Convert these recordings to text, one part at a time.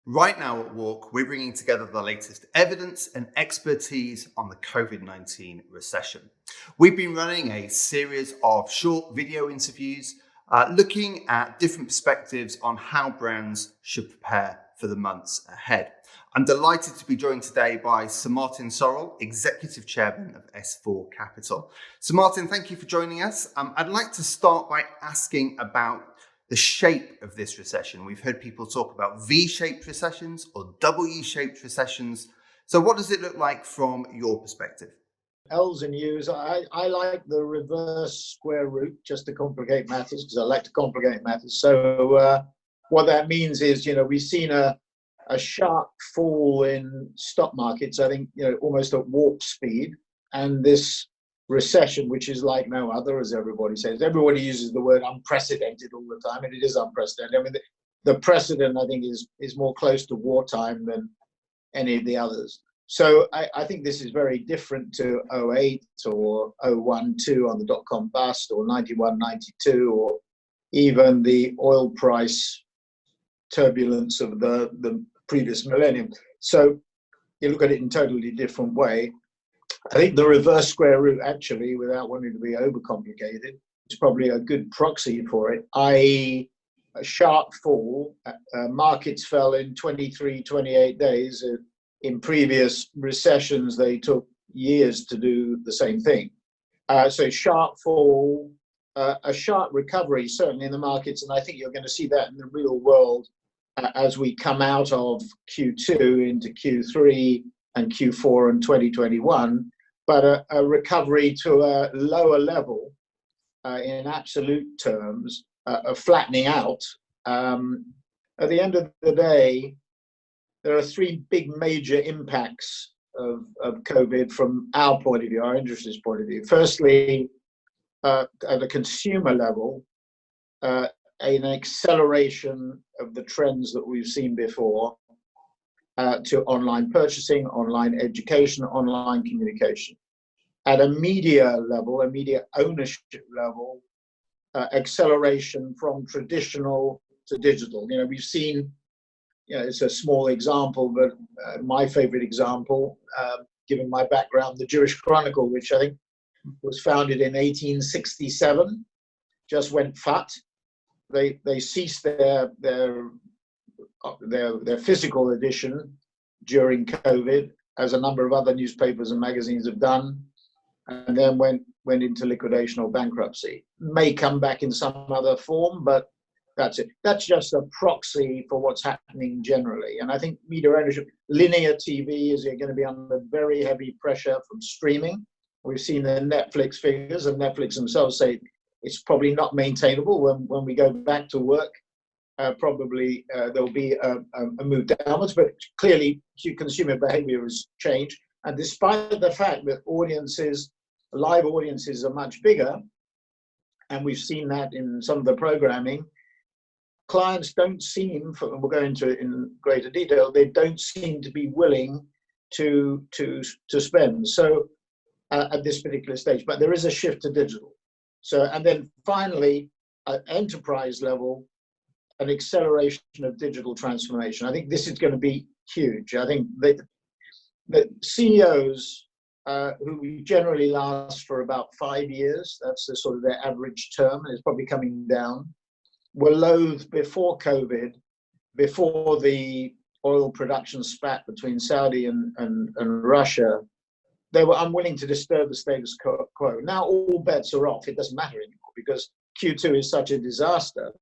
Right now at WARC, we're bringing together the latest evidence and expertise on the COVID-19 recession. We've been running a series of short video interviews looking at different perspectives on how brands should prepare for the months ahead. I'm delighted to be joined today by Sir Martin Sorrell, Executive Chairman of S4 Capital. Sir Martin, thank you for joining us. I'd like to start by asking about the shape of this recession. We've heard people talk about V-shaped recessions or W-shaped recessions. So what does it look like from your perspective? L's and U's. I like the reverse square root just to complicate matters because I like to complicate matters. So what that means is, we've seen a sharp fall in stock markets, I think, almost at warp speed. And this recession, which is like no other, as everybody says. Everybody uses the word unprecedented all the time, and it is unprecedented. I mean, the precedent, I think, is more close to wartime than any of the others. So I think this is very different to 08 or 01-2 on the dot-com bust, or 91-92, or even the oil price turbulence of the previous millennium. So you look at it in a totally different way. I think the reverse square root, actually, without wanting to be overcomplicated, is probably a good proxy for it, i.e. a sharp fall. Markets fell in 23, 28 days. In previous recessions, they took years to do the same thing. So sharp fall, a sharp recovery, certainly in the markets, and I think you're going to see that in the real world as we come out of Q2 into Q3 and Q4 in 2021, but a recovery to a lower level in absolute terms, a flattening out. At the end of the day, there are three big major impacts of COVID from our point of view, our industry's point of view. Firstly, at a consumer level, an acceleration of the trends that we've seen before to online purchasing, online education, online communication. At a media level, a media ownership level, acceleration from traditional to digital. We've seen, it's a small example, but my favorite example, given my background, the Jewish Chronicle, which I think was founded in 1867, just went fat. They ceased their physical edition during COVID, as a number of other newspapers and magazines have done, and then went into liquidation or bankruptcy. May come back in some other form, but that's it. That's just a proxy for what's happening generally. And I think media ownership, linear TV is going to be under very heavy pressure from streaming. We've seen the Netflix figures, and Netflix themselves say it's probably not maintainable when we go back to work. Probably there'll be a move downwards, but clearly consumer behavior has changed. And despite the fact that live audiences are much bigger, and we've seen that in some of the programming, clients don't seem, and we'll go into it in greater detail, they don't seem to be willing to spend. So at this particular stage, but there is a shift to digital. So, and then finally, at enterprise level, an acceleration of digital transformation. I think this is going to be huge. I think that CEOs who generally last for about 5 years, that's the sort of their average term, and it's probably coming down, were loath before COVID, before the oil production spat between Saudi and Russia. They were unwilling to disturb the status quo. Now all bets are off. It doesn't matter anymore because Q2 is such a disaster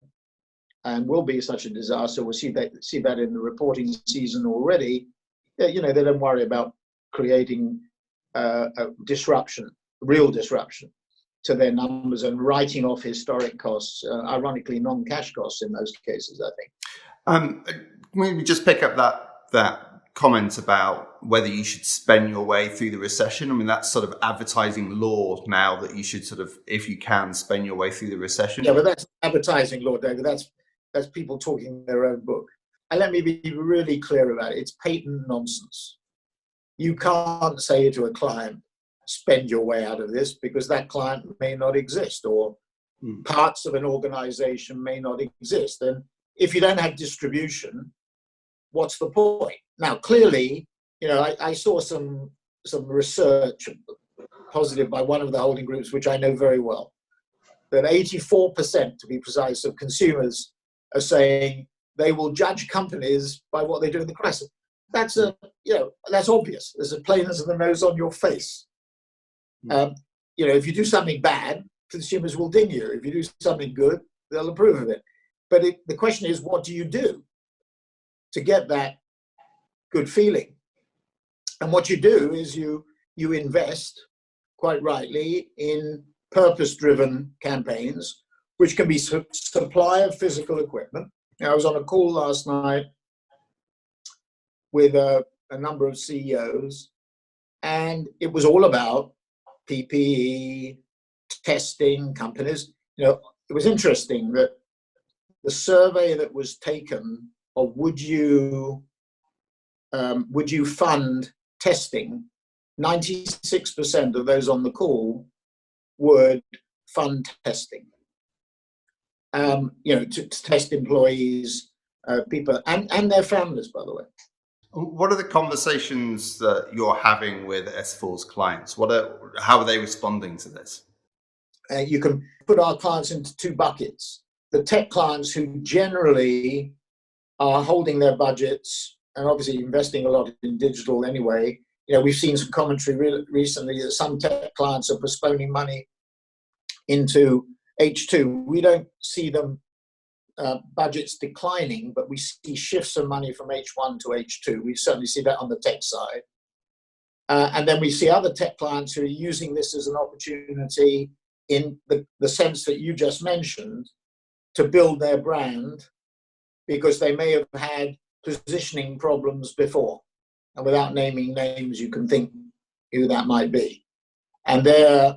and will be such a disaster. We'll see that in the reporting season already. They don't worry about creating a disruption, real disruption to their numbers and writing off historic costs, ironically non-cash costs in most cases, I think. Maybe just pick up that comment about whether you should spend your way through the recession. I mean, that's sort of advertising law now, that you should sort of, if you can, spend your way through the recession. Yeah, but that's advertising law, David. That's people talking their own book. And let me be really clear about it. It's patent nonsense. You can't say to a client, spend your way out of this, because that client may not exist, or parts of an organization may not exist. And if you don't have distribution, what's the point? Now, clearly, I saw some research positive by one of the holding groups, which I know very well, that 84%, to be precise, of consumers are saying they will judge companies by what they do in the crisis. That's that's obvious. There's a plain as the nose on your face. If you do something bad, consumers will ding you. If you do something good, they'll approve of it. But the question is, what do you do to get that good feeling? And what you do is you invest, quite rightly, in purpose-driven campaigns, which can be supply of physical equipment. Now, I was on a call last night with a number of CEOs, and it was all about PPE, testing companies. It was interesting that the survey that was taken of would you fund testing, 96% of those on the call would fund testing. To test employees, people, and their families, by the way. What are the conversations that you're having with S4's clients? How are they responding to this? You can put our clients into two buckets. The tech clients who generally are holding their budgets and obviously investing a lot in digital anyway. We've seen some commentary recently that some tech clients are postponing money into H2. We don't see them budgets declining, but we see shifts of money from H1 to H2. We certainly see that on the tech side. And then we see other tech clients who are using this as an opportunity in the sense that you just mentioned to build their brand, because they may have had positioning problems before. And without naming names, you can think who that might be. And they're,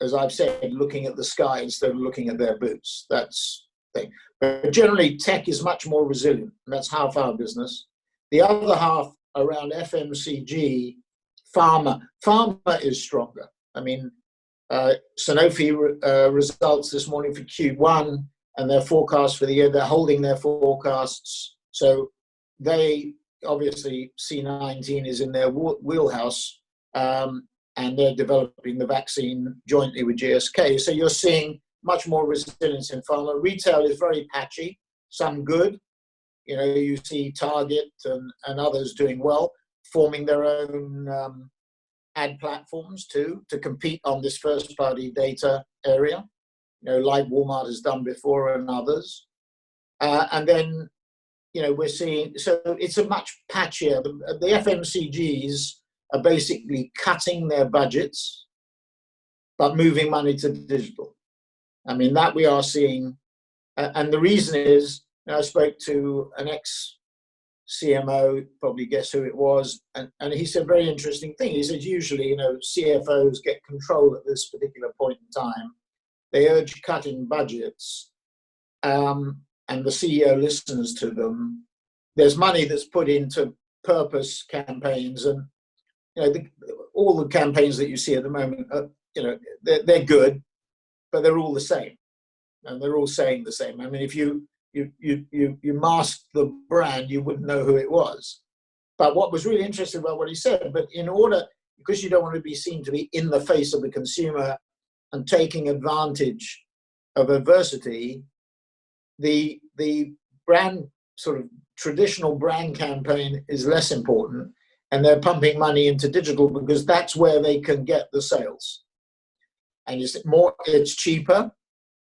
as I've said, looking at the sky instead of looking at their boots. That's the thing. But generally, tech is much more resilient, and that's half our business. The other half around FMCG, pharma is stronger. I mean, Sanofi results this morning for Q1 and their forecast for the year, they're holding their forecasts. So they obviously, C19 is in their wheelhouse, and they're developing the vaccine jointly with GSK. So you're seeing much more resilience in pharma. Retail is very patchy, some good. You see Target and others doing well, forming their own ad platforms too, to compete on this first-party data area, like Walmart has done before and others. And then, we're seeing, so it's a much patchier. The FMCGs are basically cutting their budgets, but moving money to digital. I mean, that we are seeing. And the reason is, I spoke to an ex-CMO, probably guess who it was, and he said a very interesting thing. He said, usually, CFOs get control at this particular point in time. They urge cutting budgets, and the CEO listens to them. There's money that's put into purpose campaigns, and all the campaigns that you see at the moment, they're good, but they're all the same, and they're all saying the same. I mean, if you masked the brand, you wouldn't know who it was. But what was really interesting about what he said, because you don't want to be seen to be in the face of the consumer and taking advantage of adversity, the brand, sort of traditional brand campaign is less important, and they're pumping money into digital because that's where they can get the sales. And it's cheaper,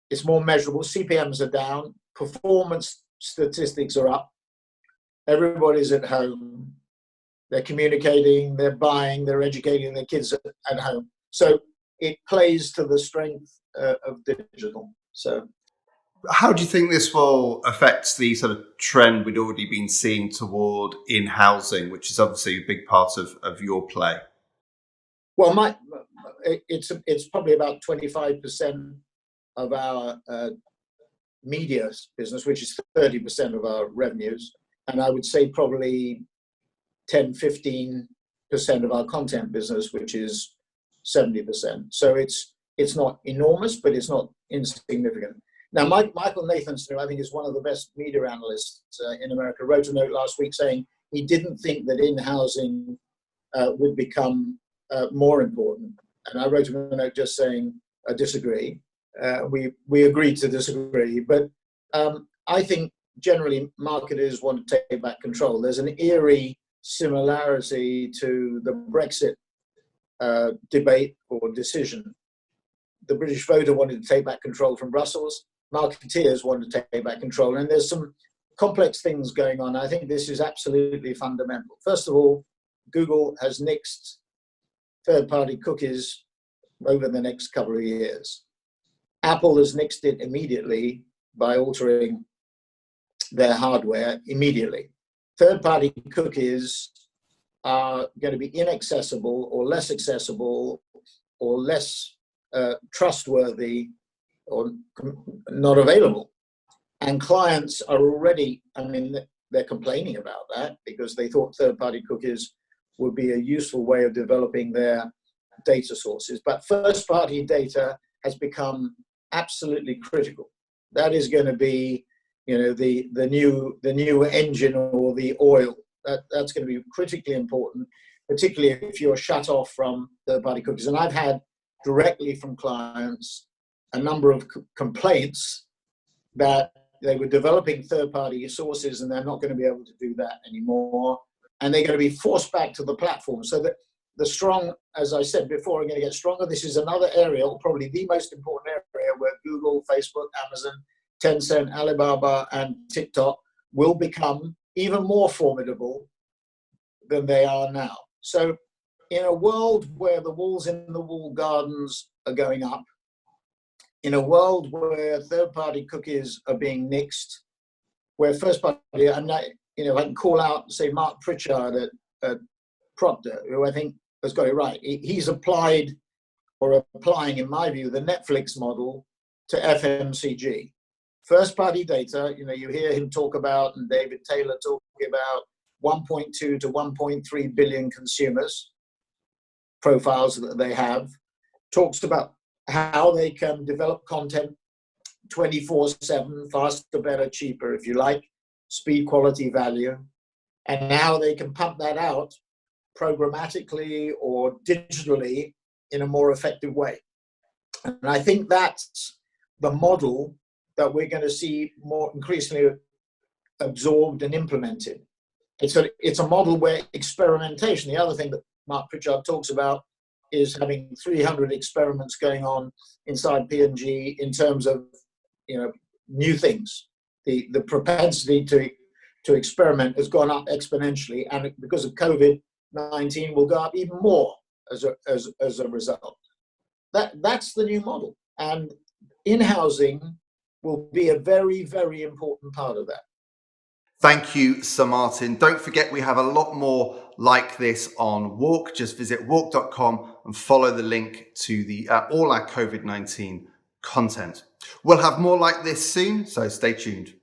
it's more measurable, CPMs are down, performance statistics are up, everybody's at home, they're communicating, they're buying, they're educating their kids at home. So it plays to the strength of digital. So, how do you think this will affect the sort of trend we'd already been seeing toward in-housing, which is obviously a big part of your play? Well, it's probably about 25% of our media business, which is 30% of our revenues. And I would say probably 10-15% of our content business, which is 70%. So it's not enormous, but it's not insignificant. Now, Michael Nathanson, who I think is one of the best media analysts in America, wrote a note last week saying he didn't think that in-housing would become more important. And I wrote him a note just saying, I disagree. We agreed to disagree. But I think generally marketers want to take back control. There's an eerie similarity to the Brexit debate or decision. The British voter wanted to take back control from Brussels. Marketeers wanted to take back control. And there's some complex things going on. I think this is absolutely fundamental. First of all, Google has nixed third-party cookies over the next couple of years. Apple has nixed it immediately by altering their hardware immediately. Third-party cookies are going to be inaccessible or less accessible or less trustworthy or not available. And clients are already, they're complaining about that because they thought third-party cookies would be a useful way of developing their data sources. But first-party data has become absolutely critical. That is going to be, the new engine or the oil. That's going to be critically important, particularly if you're shut off from third-party cookies. And I've had directly from clients a number of complaints that they were developing third-party sources and they're not going to be able to do that anymore. And they're going to be forced back to the platform. So that the strong, as I said before, are going to get stronger. This is another area, or probably the most important area, where Google, Facebook, Amazon, Tencent, Alibaba, and TikTok will become even more formidable than they are now. So in a world where the walls in the walled gardens are going up, in a world where third-party cookies are being nixed, where first-party, I can call out, say, Mark Pritchard at Procter, who I think has got it right. He's applied, or applying, in my view, the Netflix model to FMCG. First-party data, you hear him talk about, and David Taylor talking about 1.2 to 1.3 billion consumers profiles that they have, talks about how they can develop content 24/7, faster, better, cheaper, if you like, speed, quality, value, and how they can pump that out programmatically or digitally in a more effective way. And I think that's the model that we're going to see more increasingly absorbed and implemented. It's a model where experimentation, the other thing that Mark Pritchard talks about, is having 300 experiments going on inside P&G in terms of new things. The propensity to experiment has gone up exponentially, and because of COVID-19 will go up even more as a result. That's the new model, and in-housing will be a very, very important part of that. Thank you, Sir Martin. Don't forget, we have a lot more like this on WARC. Just visit WARC.com and follow the link to the all our COVID-19 content. We'll have more like this soon, so stay tuned.